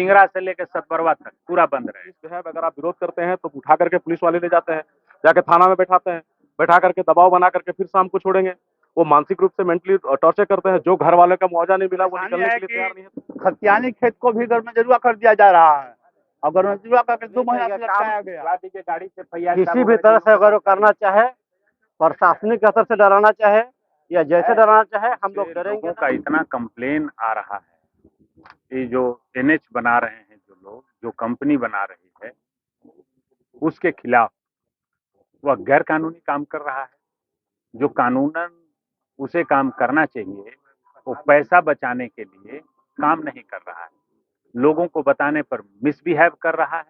सिंगरा से लेकर सतबरवा तक पूरा बंद रहे। जो है अगर आप विरोध करते हैं तो उठा करके पुलिस वाले ले जाते हैं, जाके थाना में बैठाते हैं, बैठा करके दबाव बना करके फिर शाम को छोड़ेंगे। वो मानसिक रूप से मेंटली टॉर्चर करते हैं। जो घर वाले का मुआवजा नहीं मिला वो निकलने के लिए तैयार नहीं है। खतियानी खेत को भी गवर्नमेंट कर दिया जा रहा है और गवर्नमेंट करके 2 महीना से लटकाया गया। गाड़ी से किसी भी तरह से अगर वो करना चाहे, प्रशासनिक स्तर से डराना चाहे या जैसे डराना चाहे, हम लोग डरेंगे। लोगों का इतना कंप्लेन आ रहा है, ये जो एनएच बना रहे हैं जो लोग, जो कंपनी बना रही है, उसके खिलाफ वह गैर कानूनी काम कर रहा है। जो कानूनन उसे काम करना चाहिए, वो पैसा बचाने के लिए काम नहीं कर रहा है। लोगों को बताने पर मिसबिहेव कर रहा है,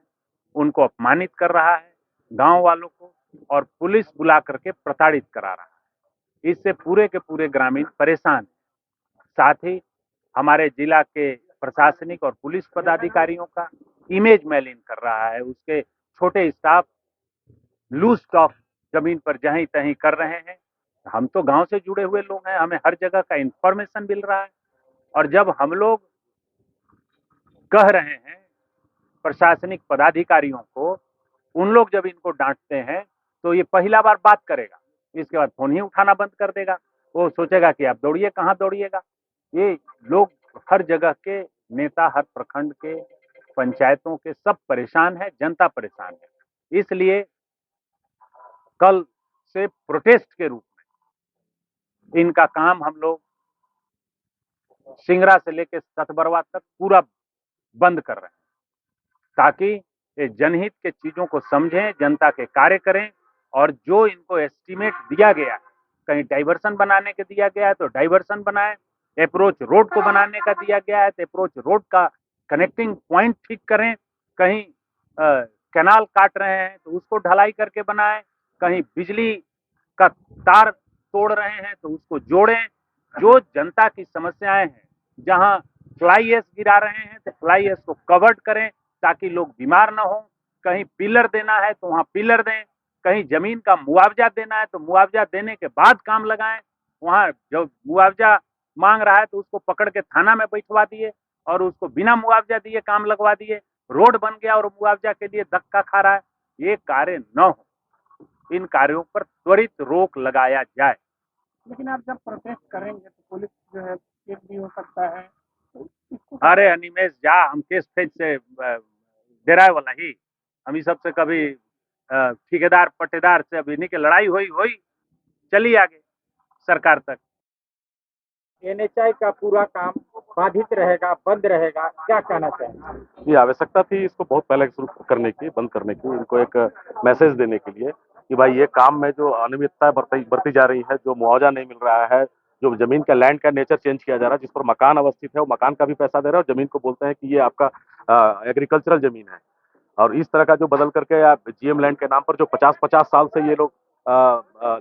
उनको अपमानित कर रहा है, गांव वालों को, और पुलिस बुला करके प्रताड़ित करा रहा है। इससे पूरे के पूरे ग्रामीण परेशान। साथ ही हमारे जिला के प्रशासनिक और पुलिस पदाधिकारियों का इमेज मैलिन कर रहा है। उसके छोटे स्टाफ लूज टॉक जमीन पर जहीं तहीं कर रहे हैं। हम तो गांव से जुड़े हुए लोग हैं, हमें हर जगह का इंफॉर्मेशन मिल रहा है, और जब हम लोग कह रहे हैं प्रशासनिक पदाधिकारियों को, उन लोग जब इनको डांटते हैं तो ये पहला बार बात करेगा, इसके बाद फोन ही उठाना बंद कर देगा। वो सोचेगा कि आप दौड़िए, कहाँ दौड़िएगा। ये लोग हर जगह के नेता, हर प्रखंड के, पंचायतों के, सब परेशान है, जनता परेशान है। इसलिए कल से प्रोटेस्ट के रूप में इनका काम हम लोग सिंगरा से लेकर सतबरवा तक पूरा बंद कर रहे हैं, ताकि ये जनहित के चीजों को समझें, जनता के कार्य करें, और जो इनको एस्टीमेट दिया गया है, कहीं डाइवर्सन बनाने के दिया गया है तो डाइवर्सन बनाएं, अप्रोच रोड को बनाने का दिया गया है तो अप्रोच रोड का कनेक्टिंग पॉइंट ठीक करें, कहीं कैनाल काट रहे हैं तो उसको ढलाई करके बनाएं, कहीं बिजली का तार तोड़ रहे हैं तो उसको जोड़ें। जो जनता की समस्याएं हैं, जहां फ्लाई एश गिरा रहे हैं तो फ्लाई एश को कवर्ड करें ताकि लोग बीमार ना हो। कहीं पिलर देना है तो वहां पिलर दें, कहीं जमीन का मुआवजा देना है तो मुआवजा देने के बाद काम लगाएं। वहां जो मुआवजा मांग रहा है तो उसको पकड़ के थाना में बैठवा दिए और उसको बिना मुआवजा दिए काम लगवा दिए। रोड बन गया और मुआवजा के लिए धक्का खा रहा है। ये कार्य न हो, इन कार्यों पर त्वरित रोक लगाया जाए। लेकिन आप जब प्रोटेस्ट करेंगे तो पुलिस जो है केस भी हो सकता है। अरे अनिमेश जा, हम केस फेज से डेराए वाला ही, हम ही सबसे कभी ठेकेदार पट्टेदार से अभी नहीं के लड़ाई हुई चली आगे सरकार तक। एनएचआई का पूरा काम बाधित रहेगा, बंद रहेगा, क्या कहना चाहेंगे? ये आवश्यकता थी इसको बहुत पहले शुरू करने की, बंद करने की, इनको एक मैसेज देने के लिए कि भाई ये काम में जो अनियमितता बरती जा रही है, जो मुआवजा नहीं मिल रहा है, जो जमीन का लैंड का नेचर चेंज किया जा रहा है, जिस पर मकान अवस्थित है वो मकान का भी पैसा दे रहा है और जमीन को बोलते हैं कि ये आपका एग्रीकल्चरल जमीन है। और इस तरह का जो बदल करके जीएम लैंड के नाम पर जो 50-50 साल से ये लोग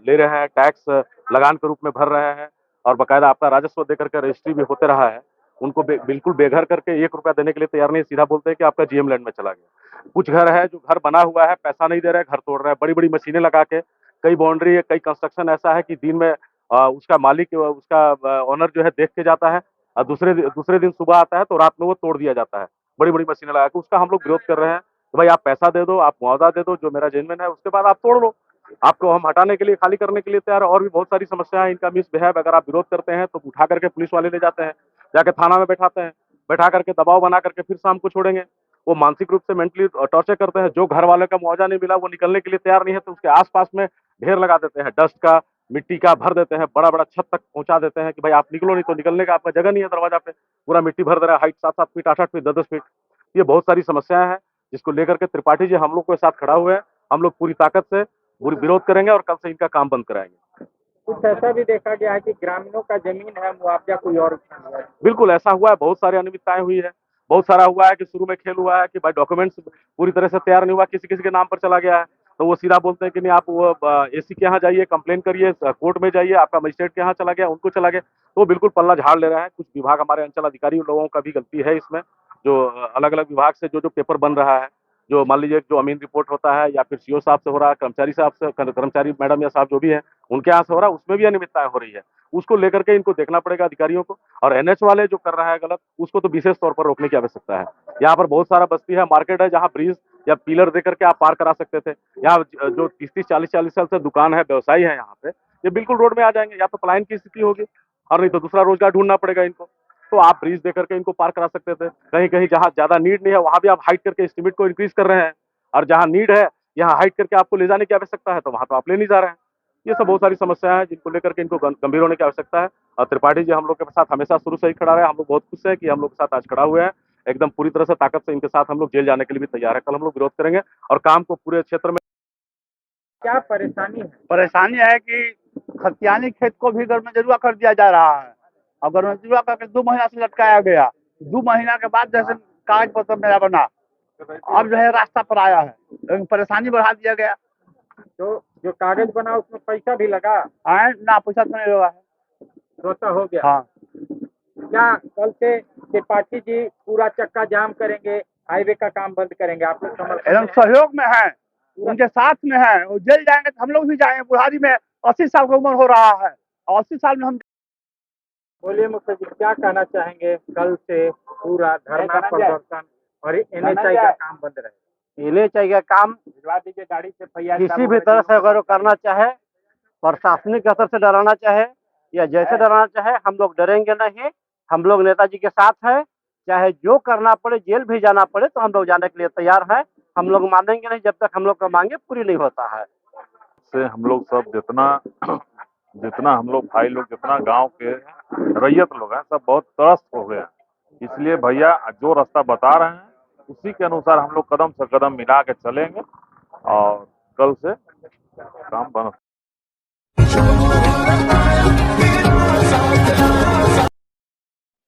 ले रहे हैं, टैक्स लगान के रूप में भर रहे हैं और बाकायदा आपका राजस्व देकर के रजिस्ट्री भी होते रहा है, उनको बिल्कुल बेघर करके 1 रुपया देने के लिए तैयार नहीं, सीधा बोलते हैं कि आपका जीएम लैंड में चला गया। कुछ घर है जो घर बना हुआ है, पैसा नहीं दे रहे, घर तोड़ रहे हैं, बड़ी बड़ी मशीनें लगा के, कई बाउंड्री है, कई कंस्ट्रक्शन ऐसा है कि दिन में उसका मालिक, उसका ओनर जो है देख के जाता है और दूसरे दिन सुबह आता है तो रात में वो तोड़ दिया जाता है, बड़ी बड़ी मशीनें लगा के। उसका हम लोग विरोध कर रहे हैं तो भाई आप पैसा दे दो, आप मुआवजा दे दो जो मेरा जेन्युइन है, उसके बाद आप तोड़ लो। आपको हम हटाने के लिए, खाली करने के लिए तैयार है। और भी बहुत सारी समस्याएं, इनका मिसबिहेव अगर आप विरोध करते हैं तो उठा करके पुलिस वाले ले जाते हैं, जाके थाना में बैठाते हैं, बैठा करके दबाव बना करके फिर शाम को छोड़ेंगे। वो मानसिक रूप से मेंटली टॉर्चर करते हैं। जो घर वाले का मुआवजा नहीं मिला वो निकलने के लिए तैयार नहीं है तो उसके आसपास में ढेर लगा देते हैं, डस्ट का, मिट्टी का भर देते हैं, बड़ा बड़ा छत तक पहुंचा देते हैं कि भाई आप निकलो, नहीं तो निकलने का आपका जगह नहीं है दरवाजा पे। पूरा मिट्टी भर दे रहा है, हाइट 7-7 फीट, 8-8 फीट, 10-10 फीट। ये बहुत सारी समस्याएं हैं जिसको लेकर के त्रिपाठी जी हम लोग के साथ खड़ा हुए हैं। हम लोग पूरी ताकत से विरोध करेंगे और कल से इनका काम बंद कराएंगे। कुछ ऐसा भी देखा गया है कि ग्रामीणों का जमीन है, मुआवजा कोई और उठा लिया है। बिल्कुल ऐसा हुआ है, बहुत सारी अनियमितताएं हुई है। बहुत सारा हुआ है कि शुरू में खेल हुआ है कि भाई डॉक्यूमेंट्स पूरी तरह से तैयार नहीं हुआ, किसी किसी के नाम पर चला गया है तो वो सीधा बोलते हैं कि नहीं, आप वो एसी के यहाँ जाइए, कंप्लेन करिए, कोर्ट में जाइए, आपका मजिस्ट्रेट के यहाँ चला गया, उनको चला गया, तो बिल्कुल पल्ला झाड़ ले रहा है। कुछ विभाग, हमारे अंचल अधिकारी लोगों का भी गलती है इसमें, जो अलग अलग विभाग से जो पेपर बन रहा है, जो मान लीजिए जो अमीन रिपोर्ट होता है या फिर सीओ साहब से हो रहा है, कर्मचारी साहब से, कर्मचारी मैडम या साहब जो भी है उनके यहाँ से हो रहा है, उसमें भी अनियमितताएं हो रही है। उसको लेकर के इनको देखना पड़ेगा अधिकारियों को। और एनएच वाले जो कर रहा है गलत, उसको तो विशेष तौर पर रोकने की आवश्यकता है। यहाँ पर बहुत सारा बस्ती है, मार्केट है, जहाँ ब्रिज या पिलर दे करके आप पार करा सकते थे। यहाँ जो 30-30, 40-40 साल से दुकान है, व्यवसायी है यहाँ पे, ये बिल्कुल रोड में आ जाएंगे। या तो पलायन की स्थिति होगी और नहीं तो दूसरा रोजगार ढूंढना पड़ेगा इनको। तो आप ब्रिज दे करके इनको पार करा सकते थे। कहीं कहीं जहाँ ज्यादा नीड नहीं है वहां भी आप हाइट करके एस्टिमेट को इंक्रीज कर रहे हैं, और जहाँ नीड है यहाँ हाइट करके आपको ले जाने की आवश्यकता है तो वहां तो आप ले नहीं जा रहे हैं। ये सब बहुत सारी समस्याएं हैं जिनको लेकर के इनको गंभीर होने की आवश्यकता है। और त्रिपाठी जी हम लोग के साथ हमेशा शुरू से ही खड़ा रहे। हम लोग बहुत खुश है कि हम लोग के साथ आज खड़ा हुए हैं। एकदम पूरी तरह से ताकत से इनके साथ हम लोग जेल जाने के लिए भी तैयार है। कल हम लोग विरोध करेंगे और काम को पूरे क्षेत्र में। क्या परेशानी है? परेशानी है कि खतियानी खेत को भी गवर्नमेंट कर दिया जा रहा है, और गवर्नमेंट करके 2 महीना से लटकाया गया। 2 महीना के बाद जैसे कागज पत्र मेरा बना, अब जो है रास्ता पर आया है, लेकिन परेशानी बढ़ा दिया गया। तो जो कागज बना उसमें पैसा भी लगा? आए ना, पैसा तो नहीं लगा है, स्वतः हो गया। हाँ। क्या कल से त्रिपाठी जी पूरा चक्का जाम करेंगे, हाईवे का काम बंद करेंगे? आप लोग समर्थन एकदम में हैं? सहयोग में है, उनके साथ में है। वो जेल जाएंगे तो हम लोग भी जाएंगे। बुढ़ारी में 80 साल की उम्र हो रहा है, और 80 साल में हम। बोलिए मुखिया जी, क्या कहना चाहेंगे? कल से पूरा धरना प्रदर्शन और एनएचआई का काम बंद रहे। एनएचआई का काम भिजवा दीजिए गाड़ी से पैसा। किसी भी तरह से अगर वो करना चाहे, प्रशासनिक स्तर से डराना चाहे या जैसे डराना चाहे, हम लोग डरेंगे नहीं। हम लोग नेताजी के साथ है, चाहे जो करना पड़े, जेल भी जाना पड़े तो हम लोग जाने के लिए तैयार है। हम लोग मानेंगे नहीं जब तक हम लोग का मांगे पूरी नहीं होता है। से हम लोग सब जितना हम लोग भाई लोग, जितना गांव के रैयत लोग हैं, सब बहुत त्रस्त हो गए हैं। इसलिए भैया जो रास्ता बता रहे हैं उसी के अनुसार हम लोग कदम से कदम मिला के चलेंगे और कल से काम बंद।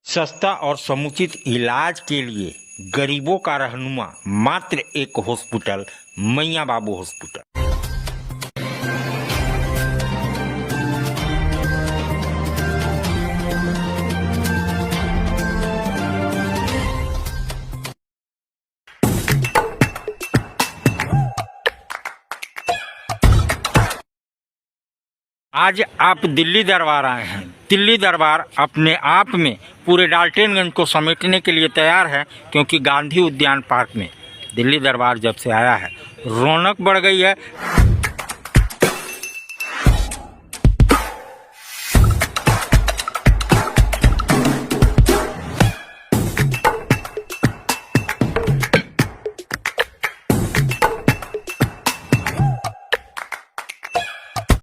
सस्ता और समुचित इलाज के लिए गरीबों का रहनुमा मात्र एक हॉस्पिटल, मैया बाबू हॉस्पिटल। आज आप दिल्ली दरबार आए हैं। दिल्ली दरबार अपने आप में पूरे डाल्टनगंज को समेटने के लिए तैयार है, क्योंकि गांधी उद्यान पार्क में दिल्ली दरबार जब से आया है रौनक बढ़ गई है।